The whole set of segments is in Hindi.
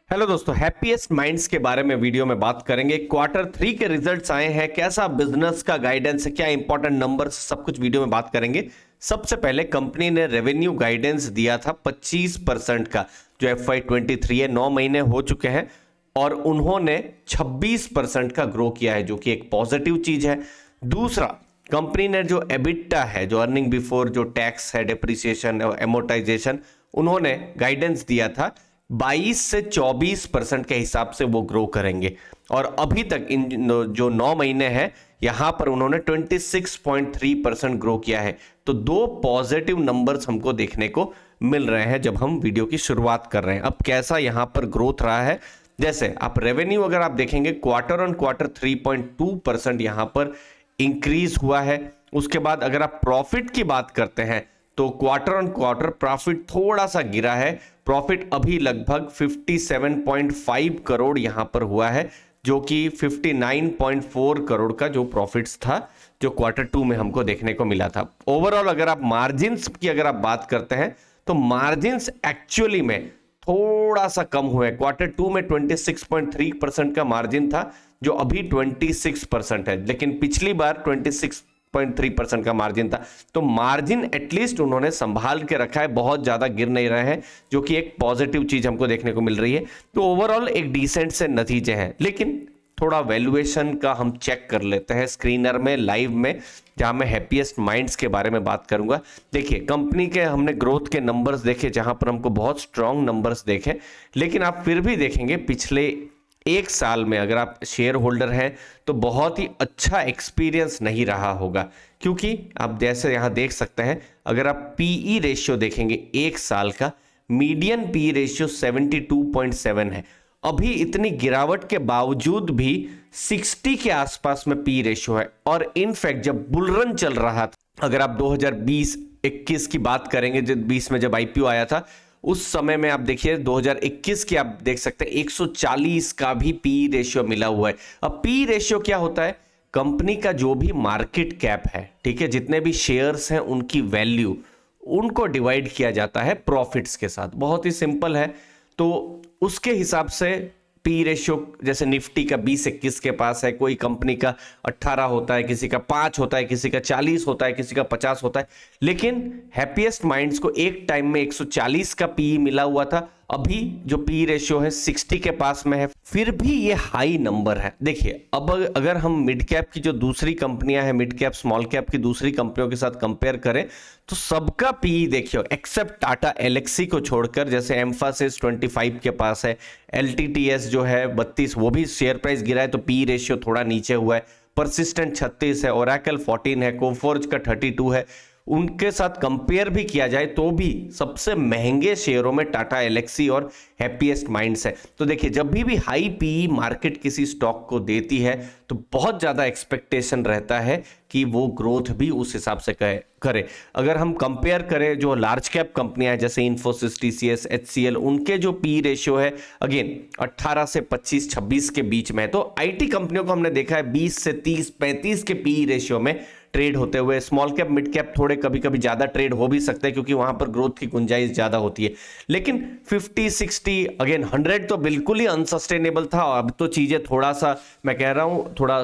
हेलो दोस्तों, हैप्पीएस्ट माइंड्स के बारे में वीडियो में बात करेंगे। क्वार्टर 3 के रिजल्ट्स आए हैं, कैसा बिजनेस का गाइडेंस है, क्या इंपॉर्टेंट नंबर्स, सब कुछ वीडियो में बात करेंगे। सबसे पहले कंपनी ने रेवेन्यू गाइडेंस दिया था 25% का, जो FY23 है, 9 महीने हो चुके हैं और उन्होंने 26% का ग्रो किया है, जो कि एक पॉजिटिव चीज है। दूसरा, कंपनी ने जो एबिटा है, जो अर्निंग बिफोर जो टैक्स है, डेप्रिसिएशन और एमोर्टाइजेशन, उन्होंने गाइडेंस दिया था 22 से 24% के हिसाब से वो ग्रो करेंगे और अभी तक इन जो 9 महीने हैं यहां पर उन्होंने 26.3% ग्रो किया है। तो दो पॉजिटिव नंबर्स हमको देखने को मिल रहे हैं जब हम वीडियो की शुरुआत कर रहे हैं। अब कैसा यहां पर ग्रोथ रहा है, जैसे आप रेवेन्यू अगर आप देखेंगे क्वार्टर ऑन क्वार्टर 3.2% यहां पर इंक्रीज हुआ है। उसके बाद अगर आप प्रॉफिट की बात करते हैं तो क्वार्टर ऑन क्वार्टर प्रॉफिट थोड़ा सा गिरा है। प्रॉफिट अभी लगभग 57.5 करोड़ यहां पर हुआ है, जो कि 59.4 करोड़ का जो प्रॉफिट्स था जो क्वार्टर 2 में हमको देखने को मिला था। ओवरऑल अगर आप मार्जिन्स की अगर आप बात करते हैं तो मार्जिन्स एक्चुअली में थोड़ा सा कम हुए। क्वार्टर 2 में 26.3% का मार्जिन था, जो अभी 26% है, लेकिन पिछली बार 26.3% का मार्जिन था। तो मार्जिन एटलीस्ट उन्होंने संभाल के रखा है, बहुत ज्यादा गिर नहीं रहे हैं, जो कि एक पॉजिटिव चीज हमको देखने को मिल रही है। तो ओवरऑल एक डिसेंट से नतीजे हैं, लेकिन थोड़ा वैल्यूएशन का हम चेक कर लेते हैं स्क्रीनर में लाइव में, जहां मैं हैप्पीएस्ट माइंड्स के बारे में बात करूंगा। देखिए, कंपनी के हमने ग्रोथ के नंबर्स देखे, जहां पर हमको बहुत स्ट्रांग नंबर्स देखे, लेकिन आप फिर भी देखेंगे पिछले एक साल में अगर आप शेयर होल्डर हैं तो बहुत ही अच्छा एक्सपीरियंस नहीं रहा होगा, क्योंकि आप जैसे यहां देख सकते हैं, अगर आप पीई रेशियो देखेंगे एक साल का, मीडियन पीई रेशियो 72.7 है। अभी इतनी गिरावट के बावजूद भी 60 के आसपास में पी रेशियो है। और इनफैक्ट जब बुलरन चल रहा था, अगर आप 2020-21 की बात करेंगे, जब 20 में जब आईपीओ आया था, उस समय में आप देखिए 2021 की आप देख सकते हैं 140 का भी पी रेशियो मिला हुआ है। अब पी रेशियो क्या होता है? कंपनी का जो भी मार्केट कैप है, ठीक है, जितने भी शेयर्स हैं उनकी वैल्यू, उनको डिवाइड किया जाता है प्रॉफिट्स के साथ। बहुत ही सिंपल है। तो उसके हिसाब से पी रेशियो, जैसे निफ्टी का 20-21 के पास है, कोई कंपनी का 18 होता है, किसी का 5 होता है, किसी का 40 होता है, किसी का 50 होता है। लेकिन हैप्पीएस्ट माइंड्स को एक टाइम में 140 का पी मिला हुआ था, अभी जो पी रेशियो है 60 के पास में है, फिर भी ये हाई नंबर है। देखिए, अब अगर हम मिड कैप की जो दूसरी कंपनियां हैं, मिड कैप स्मॉल कैप की दूसरी कंपनियों के साथ कंपेयर करें तो सबका पी देखियो, एक्सेप्ट टाटा एलेक्सी को छोड़कर, जैसे एम्फासिस 25 के पास है, एलटीटीएस जो है 32, वो भी शेयर प्राइस गिरा है तो पी रेशियो थोड़ा नीचे हुआ है। परसिस्टेंट 36 है, ओरेकल 14 है, कोफोर्ज का 32 है। उनके साथ कंपेयर भी किया जाए तो भी सबसे महंगे शेयरों में टाटा एलेक्सी और हैप्पीएस्ट माइंड्स है। तो देखिए, जब भी हाई पीई मार्केट किसी स्टॉक को देती है तो बहुत ज्यादा एक्सपेक्टेशन रहता है कि वो ग्रोथ भी उस हिसाब से करे। अगर हम कंपेयर करें जो लार्ज कैप कंपनियां हैं, जैसे इन्फोसिस, टीसीएस, एचसीएल, उनके जो पी रेशियो है अगेन 18 से 25-26 के बीच में है। तो आईटी कंपनियों को हमने देखा है 20 से 30-35 के पी रेशियो में ट्रेड होते हुए। स्मॉल कैप, मिड कैप थोड़े कभी कभी ज्यादा ट्रेड हो भी सकते हैं, क्योंकि वहां पर ग्रोथ की गुंजाइश ज्यादा होती है। लेकिन 50-60 अगेन 100 तो बिल्कुल ही अनसस्टेनेबल था। अब तो चीजें थोड़ा सा, मैं कह रहा हूं, थोड़ा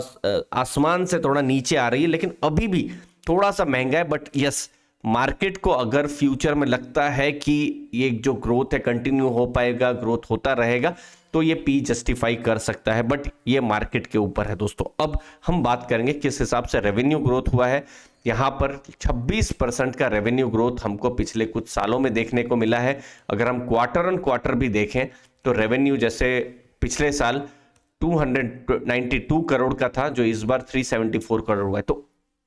आसमान से थोड़ा नीचे आ रही है, लेकिन अभी भी थोड़ा सा महंगा है। बट यस, मार्केट को अगर फ्यूचर में लगता है कि ये जो ग्रोथ है कंटिन्यू हो पाएगा, ग्रोथ होता रहेगा, तो ये पी जस्टिफाई कर सकता है। बट ये मार्केट के ऊपर है दोस्तों। अब हम बात करेंगे किस हिसाब से रेवेन्यू ग्रोथ हुआ है। यहां पर 26% का रेवेन्यू ग्रोथ हमको पिछले कुछ सालों में देखने को मिला है। अगर हम क्वार्टर ऑन क्वार्टर भी देखें तो रेवेन्यू जैसे पिछले साल 292 करोड़ का था, जो इस बार 374 करोड़ हुआ है। तो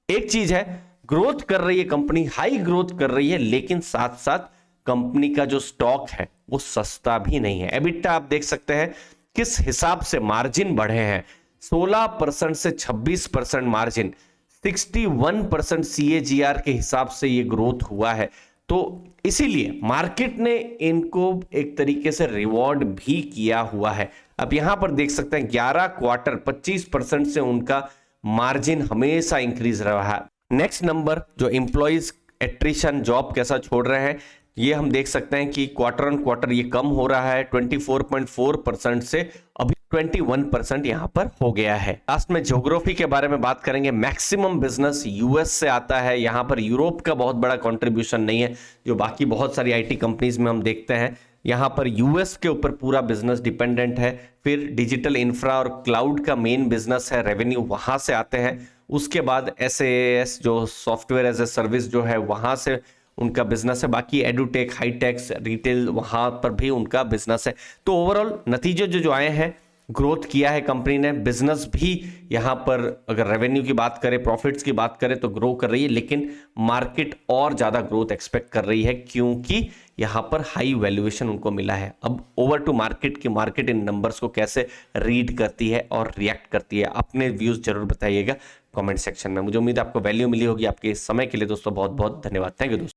एक चीज है, ग्रोथ कर रही है कंपनी, हाई ग्रोथ कर रही है, लेकिन साथ साथ कंपनी का जो स्टॉक है वो सस्ता भी नहीं है। एबिटा आप देख सकते हैं किस हिसाब से मार्जिन बढ़े हैं, 16% से 26% मार्जिन, 61% सीएजीआर के हिसाब से ये ग्रोथ हुआ है। तो इसीलिए मार्केट ने इनको एक तरीके से रिवॉर्ड भी किया हुआ है। अब यहां पर देख सकते हैं 11 क्वार्टर 25% से उनका मार्जिन हमेशा इंक्रीज रहा है। नेक्स्ट नंबर, जो एम्प्लॉइज एट्रिशन, जॉब कैसा छोड़ रहे हैं, ये हम देख सकते हैं कि क्वार्टर ऑन क्वार्टर ये कम हो रहा है 24.4% से अभी 21% यहां पर हो गया है। लास्ट में ज्योग्राफी के बारे में बात करेंगे। मैक्सिमम बिजनेस यूएस से आता है, यहां पर यूरोप का बहुत बड़ा कंट्रीब्यूशन नहीं है जो बाकी बहुत सारी आईटी कंपनीज में हम देखते हैं। यहां पर यूएस के ऊपर पूरा बिजनेस डिपेंडेंट है। फिर डिजिटल इंफ्रा और क्लाउड का मेन बिजनेस है, रेवेन्यू वहां से आते हैं। उसके बाद एसएएस जो सॉफ्टवेयर एज ए सर्विस जो है वहां से उनका बिजनेस है। बाकी एडुटेक, हाईटेक्स, रिटेल वहां पर भी उनका बिजनेस है। तो ओवरऑल नतीजे जो आए हैं, ग्रोथ किया है कंपनी ने, बिजनेस भी यहां पर अगर रेवेन्यू की बात करें, प्रॉफिट्स की बात करें तो ग्रो कर रही है, लेकिन मार्केट और ज्यादा ग्रोथ एक्सपेक्ट कर रही है क्योंकि यहां पर हाई वैल्यूएशन उनको मिला है। अब ओवर टू मार्केट की मार्केट इन नंबर्स को कैसे रीड करती है और रिएक्ट करती है, अपने व्यूज जरूर बताइएगा कमेंट सेक्शन में। मुझे उम्मीद है आपको वैल्यू मिली होगी। आपके इस समय के लिए दोस्तों बहुत बहुत धन्यवाद। थैंक यू दोस्तों।